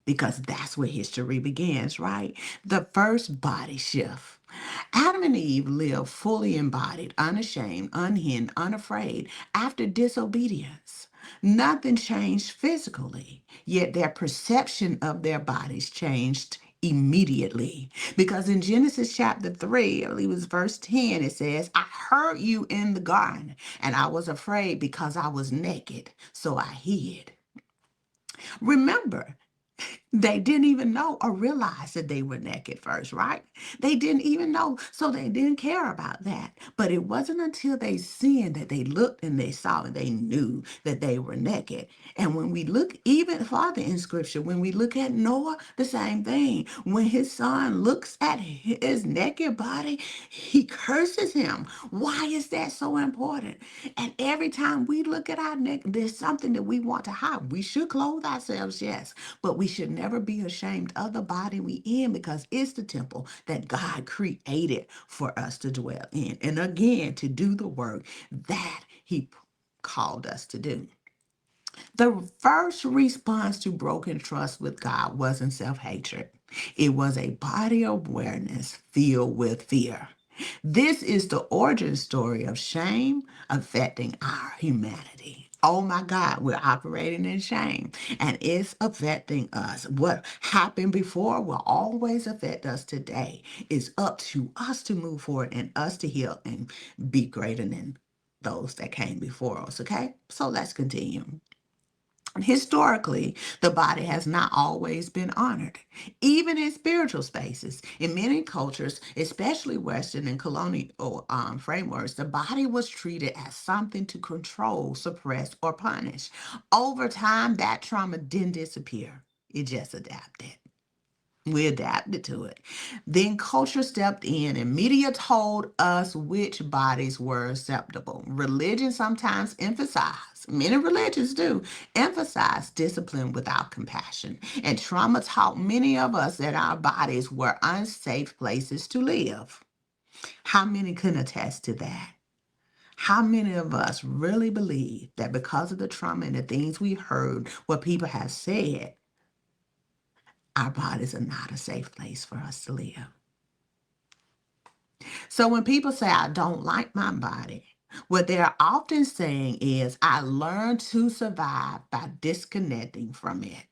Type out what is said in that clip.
because that's where history begins, right? The first body shift. Adam and Eve lived fully embodied, unashamed, unhinged, unafraid after disobedience. Nothing changed physically, yet their perception of their bodies changed immediately. Because in Genesis chapter 3, I believe it was verse 10, it says, I heard you in the garden, and I was afraid because I was naked, so I hid. Remember, they didn't even know or realize that they were naked first, right? They didn't even know, so they didn't care about that. But it wasn't until they sinned that they looked and they saw and they knew that they were naked. And when we look even farther in scripture, when we look at Noah, the same thing. When his son looks at his naked body, he curses him. Why is that so important? And every time we look at our neck, there's something that we want to hide. We should clothe ourselves, yes, but we should never be ashamed of the body we in because it's the temple that God created for us to dwell in. And again, to do the work that he called us to do. The first response to broken trust with God wasn't self-hatred. It was a body awareness filled with fear. This is the origin story of shame affecting our humanity. Oh my God, we're operating in shame and it's affecting us. What happened before will always affect us today. It's up to us to move forward and us to heal and be greater than those that came before us. Okay, so let's continue. Historically, the body has not always been honored, even in spiritual spaces. In many cultures, especially Western and colonial frameworks, the body was treated as something to control, suppress, or punish. Over time, that trauma didn't disappear, it just adapted. We adapted to it. Then culture stepped in and media told us which bodies were acceptable. Religion sometimes emphasized, many religions do, emphasize discipline without compassion. And trauma taught many of us that our bodies were unsafe places to live. How many can attest to that? How many of us really believe that because of the trauma and the things we heard, what people have said, our bodies are not a safe place for us to live? So when people say, I don't like my body, what they're often saying is, I learned to survive by disconnecting from it.